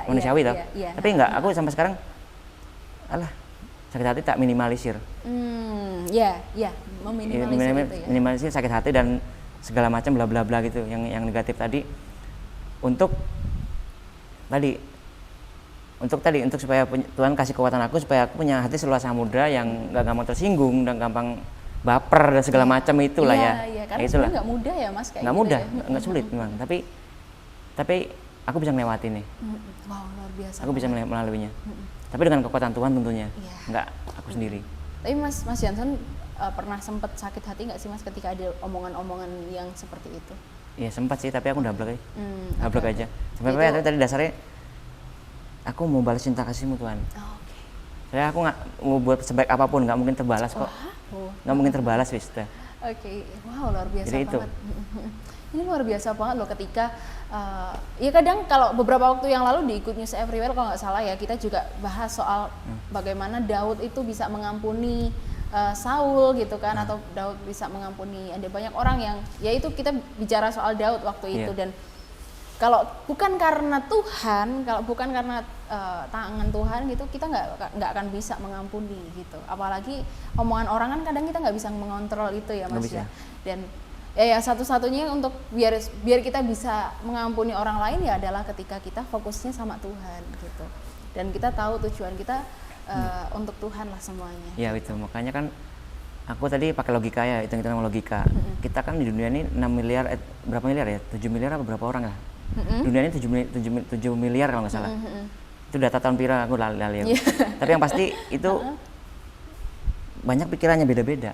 manusiawi toh. ya. Tapi enggak, aku sampai sekarang sakit hati tak minimalisir. Meminimalisir itu ya. Minimalisir sakit hati dan segala macam bla bla bla gitu, yang negatif tadi, untuk supaya Tuhan kasih kekuatan aku supaya aku punya hati seluas samudra yang nggak gampang tersinggung dan gampang baper dan segala macam itulah ya. Iya, karena itulah. sebenarnya nggak mudah ya Mas kayak Nggak gitu mudah, ya. nggak sulit memang, tapi Tapi aku bisa melewati nih. Wow, luar biasa. Aku bisa melaluinya. Tapi dengan kekuatan Tuhan tentunya. Iya. Enggak aku sendiri. Tapi Mas Jansen pernah sempat sakit hati nggak sih Mas ketika ada omongan-omongan yang seperti itu? Iya sempat sih, tapi aku dablek aja. Dablek oke. aja. Sebenarnya tadi dasarnya aku mau balas cinta kasih-Mu Tuhan. Oh, oke. Saya aku nggak mau buat sebaik apapun, nggak mungkin terbalas kok. Oh, Nggak mungkin terbalas wis. Oke, wow luar biasa Jadi itu. banget. Ini luar biasa banget loh ketika ya kadang kalau beberapa waktu yang lalu di Good News Everywhere kalau nggak salah ya kita juga bahas soal bagaimana Daud itu bisa mengampuni Saul gitu kan, atau Daud bisa mengampuni, ada banyak orang yang ya itu kita bicara soal Daud waktu itu. Dan kalau bukan karena Tuhan, kalau bukan karena tangan Tuhan gitu, kita nggak akan bisa mengampuni gitu. Apalagi omongan orang kan kadang kita nggak bisa mengontrol itu ya Mas ya. Dan ya satu-satunya untuk biar kita bisa mengampuni orang lain ya adalah ketika kita fokusnya sama Tuhan gitu. Dan kita tahu tujuan kita untuk Tuhan lah semuanya. Ya itu, makanya kan aku tadi pakai logika ya, hitung-hitungan logika. Kita kan di dunia ini 6 miliar, berapa miliar ya? 7 miliar apa berapa orang lah? Dunia ini 7 miliar kalau nggak salah. Itu data tahun pira, aku lali. Tapi yang pasti itu banyak pikirannya beda-beda.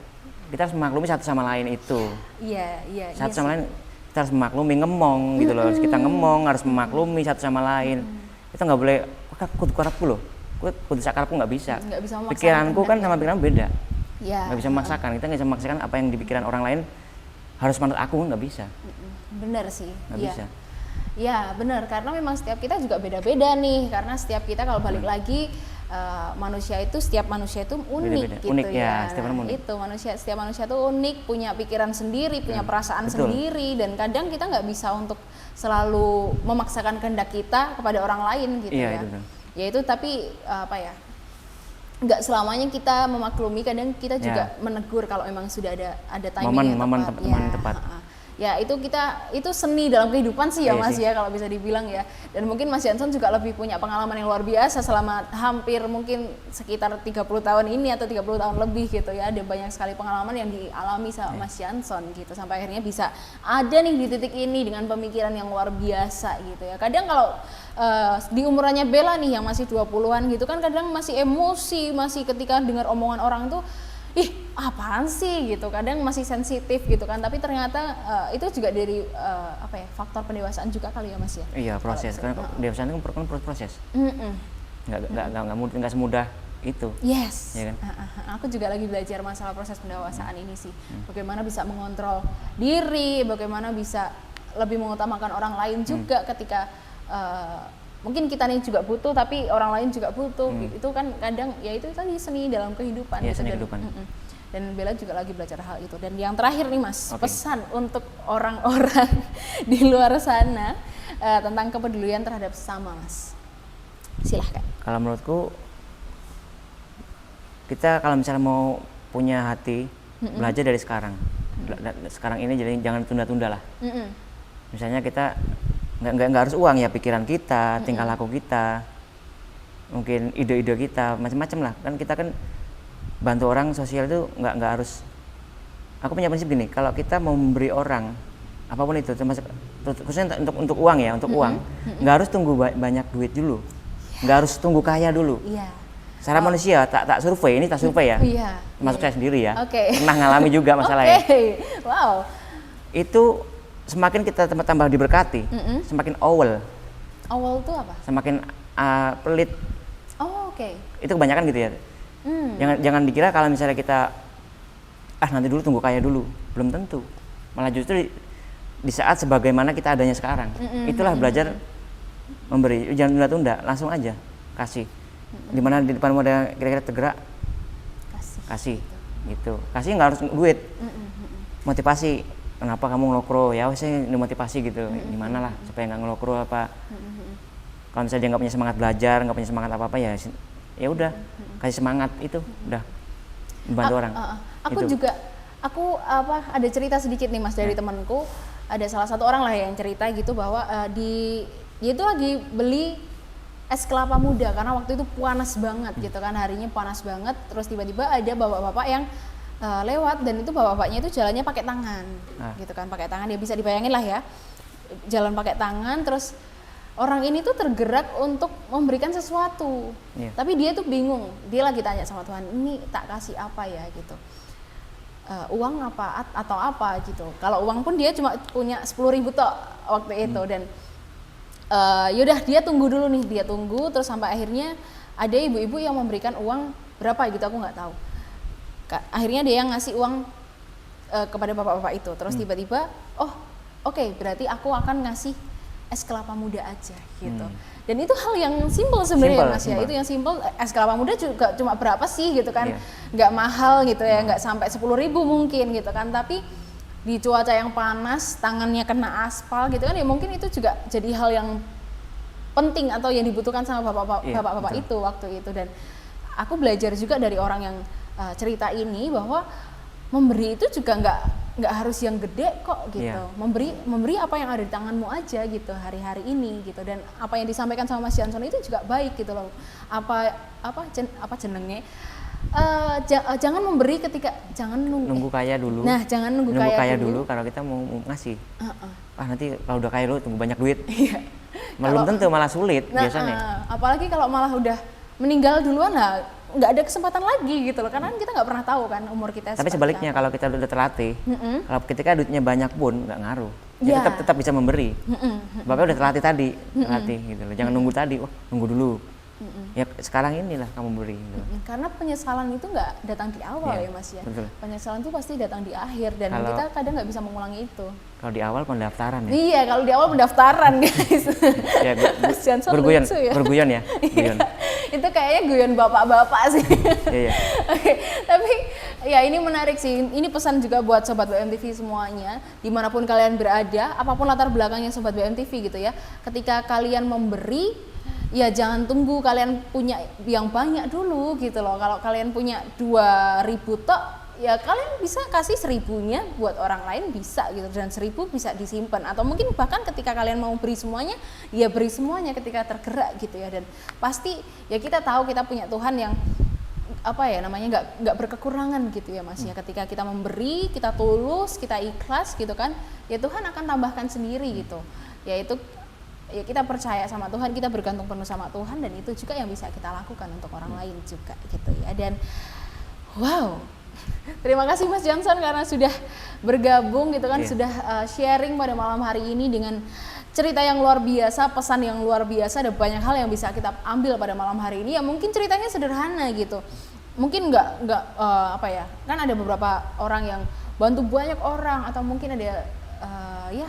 Kita harus memaklumi satu sama lain itu. Iya. Satu sama lain kita harus memaklumi, ngomong gitu loh. Kita ngomong harus memaklumi satu sama lain. Kita nggak boleh, kudu karepku loh. Kudu sakarepku nggak bisa. Nggak bisa memaksakan Pikiranku kan sama pikiranmu beda. Iya. Nggak bisa memaksakan. Kita nggak bisa memaksakan apa yang di pikiran orang lain harus menurut aku, nggak bisa. Bener sih. Nggak bisa. Ya benar, karena memang setiap kita juga beda-beda nih, karena setiap kita kalau balik lagi setiap manusia itu unik Beda-beda. gitu Unik, ya. ya, setiap orang unik. Itu setiap manusia itu unik, punya pikiran sendiri, punya perasaan betul. sendiri, dan kadang kita nggak bisa untuk selalu memaksakan kehendak kita kepada orang lain gitu Iya, ya. itu betul. Ya itu tapi nggak selamanya kita memaklumi, kadang kita juga menegur kalau memang sudah ada timing yang tepat. Momen tepat. Ya itu itu seni dalam kehidupan sih ya Iya Mas sih. ya kalau bisa dibilang ya. Dan mungkin Mas Jansen juga lebih punya pengalaman yang luar biasa selama hampir mungkin sekitar 30 tahun ini atau 30 tahun lebih gitu ya. Ada banyak sekali pengalaman yang dialami sama Mas Jansen gitu, sampai akhirnya bisa ada nih di titik ini dengan pemikiran yang luar biasa gitu ya. Kadang kalau di umurannya Bella nih yang masih 20-an gitu kan, kadang masih emosi, masih ketika dengar omongan orang tuh ih apaan sih gitu, kadang masih sensitif gitu kan, tapi ternyata itu juga dari faktor pendewasaan juga kali ya Mas ya. Iya, proses. Karena pendewasaan itu kan proses. Nggak semudah itu. Yes. Ya kan? Aku juga lagi belajar masalah proses pendewasaan ini sih. Bagaimana bisa mengontrol diri, bagaimana bisa lebih mengutamakan orang lain juga ketika mungkin kita nih juga butuh, tapi orang lain juga butuh. Itu kan kadang ya itu tadi seni dalam kehidupan. Iya, gitu. seni kehidupan. Dan Bella juga lagi belajar hal itu. Dan yang terakhir nih Mas, pesan untuk orang-orang di luar sana tentang kepedulian terhadap sesama Mas. Silahkan. Kalau menurutku, kita kalau misalnya mau punya hati, belajar dari sekarang. Sekarang ini jadi jangan tunda-tunda lah. Misalnya kita nggak harus uang ya, pikiran kita, tingkah laku kita, mungkin ide-ide kita, macam-macam lah. Kan kita kan bantu orang sosial itu nggak harus. Aku punya prinsip gini, kalau kita mau memberi orang apapun itu, termasuk khususnya untuk uang ya, untuk uang, nggak harus tunggu banyak duit dulu, nggak harus tunggu kaya dulu. Iya. Secara manusia tak survei, ini tak survei ya, Iya. termasuk saya sendiri ya, Oke. pernah ngalami juga masalahnya. Wow. Itu semakin kita tambah diberkati, semakin awal, Awal tuh apa? semakin pelit. Oh, oke. Itu kebanyakan gitu ya. Jangan dikira kalau misalnya kita nanti dulu tunggu kaya dulu, belum tentu. Malah justru di saat sebagaimana kita adanya sekarang, itulah belajar memberi. Jangan tunda-tunda, langsung aja kasih. Dimana di depanmu ada kira-kira tergerak, kasih gitu. Kasih nggak harus duit, motivasi. Kenapa kamu ngelokro? Ya saya motivasi gitu. Gimana lah supaya nggak ngelokro apa? Kalau misalnya dia nggak punya semangat belajar, nggak punya semangat apa-apa ya udah kasih semangat, itu udah membantu orang. Aku itu. juga ada cerita sedikit nih Mas dari temanku. Ada salah satu orang lah yang cerita gitu bahwa dia itu lagi beli es kelapa muda karena waktu itu panas banget gitu kan, harinya panas banget. Terus tiba-tiba ada bapak-bapak yang lewat, dan itu bapak-bapaknya itu jalannya pakai tangan gitu kan, pakai tangan, ya bisa dibayangin lah ya. jalan pakai tangan, terus orang ini tuh tergerak untuk memberikan sesuatu. Iya. Tapi dia tuh bingung, dia lagi tanya sama Tuhan, ini tak kasih apa ya gitu. Uang apa atau apa gitu. Kalau uang pun dia cuma punya 10.000 tok waktu itu, dan yaudah dia tunggu dulu nih, dia tunggu terus sampai akhirnya ada ibu-ibu yang memberikan uang berapa gitu, aku nggak tahu. Akhirnya dia yang ngasih uang kepada bapak-bapak itu, terus tiba-tiba oke, berarti aku akan ngasih es kelapa muda aja gitu. Dan itu hal yang simple sebenarnya Mas ya, itu yang simple. Es kelapa muda juga cuma berapa sih gitu kan, nggak mahal gitu ya, nggak sampai 10.000 mungkin gitu kan, tapi di cuaca yang panas, tangannya kena aspal gitu kan, ya mungkin itu juga jadi hal yang penting atau yang dibutuhkan sama bapak-bapak itu waktu itu. Dan aku belajar juga dari orang yang cerita ini bahwa memberi itu juga nggak harus yang gede kok gitu. Memberi apa yang ada di tanganmu aja gitu hari-hari ini gitu. Dan apa yang disampaikan sama Mas Johnson itu juga baik gitu loh. Apa jenenge? Jangan memberi ketika nunggu kaya dulu. Nah, jangan nunggu kaya dulu kalau kita mau ngasih. Nanti kalau udah kaya lu tunggu banyak duit. Belum tentu, malah sulit biasanya. Apalagi kalau malah udah meninggal duluan, nggak ada kesempatan lagi gitu loh, karena kita nggak pernah tahu kan umur kita. Tapi sebaliknya kalau kita udah terlatih, kalau ketika duitnya banyak pun nggak ngaruh, tetap bisa memberi. Bapak udah terlatih gitu loh. Jangan nunggu tadi, nunggu dulu. Ya sekarang inilah kamu beri. Gitu. Karena penyesalan itu nggak datang di awal ya Mas ya. Betul. Penyesalan itu pasti datang di akhir, dan kita kadang nggak bisa mengulangi itu. Kalau di awal pendaftaran ya. Iya, kalau di awal pendaftaran guys. Ya, Mas Johnson berguyon ya. Guyon. Itu kayaknya guyon bapak-bapak sih. Iya. Oke, tapi ya ini menarik sih. Ini pesan juga buat Sobat BMTV semuanya, dimanapun kalian berada, apapun latar belakangnya Sobat BMTV gitu ya. Ketika kalian memberi, ya jangan tunggu kalian punya yang banyak dulu gitu loh. Kalau kalian punya 2.000 tok, ya kalian bisa kasih 1.000-nya buat orang lain bisa gitu, dan 1.000 bisa disimpan. Atau mungkin bahkan ketika kalian mau beri semuanya, ya beri semuanya ketika tergerak gitu ya. Dan pasti ya kita tahu kita punya Tuhan yang nggak berkekurangan gitu ya Mas ya. Ketika kita memberi, kita tulus, kita ikhlas gitu kan, ya Tuhan akan tambahkan sendiri gitu. Ya kita percaya sama Tuhan, kita bergantung penuh sama Tuhan, dan itu juga yang bisa kita lakukan untuk orang lain juga gitu ya. Dan wow, terima kasih Mas Johnson karena sudah bergabung gitu kan, sudah sharing pada malam hari ini dengan cerita yang luar biasa, pesan yang luar biasa. Ada banyak hal yang bisa kita ambil pada malam hari ini. Ya mungkin ceritanya sederhana gitu, mungkin nggak kan ada beberapa orang yang bantu banyak orang, atau mungkin ada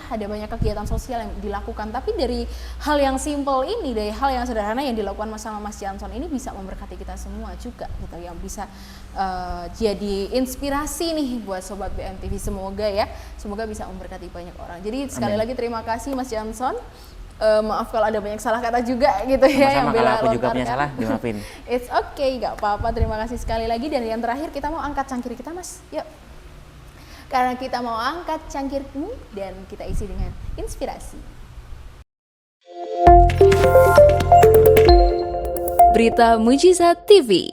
ada banyak kegiatan sosial yang dilakukan, tapi dari hal yang simple ini, dari hal yang sederhana yang dilakukan sama Mas Johnson ini bisa memberkati kita semua juga gitu, yang bisa jadi inspirasi nih buat Sobat BMTV. Semoga bisa memberkati banyak orang. Jadi sekali lagi terima kasih Mas Johnson. Maaf kalau ada banyak salah kata juga gitu ya. Sama-sama, kalau aku juga punya salah, dimaafin. It's okay, gak apa-apa. Terima kasih sekali lagi. Dan yang terakhir kita mau angkat cangkir kita Mas, yuk. Karena kita mau angkat cangkir ini dan kita isi dengan inspirasi. Berita Mujizat TV.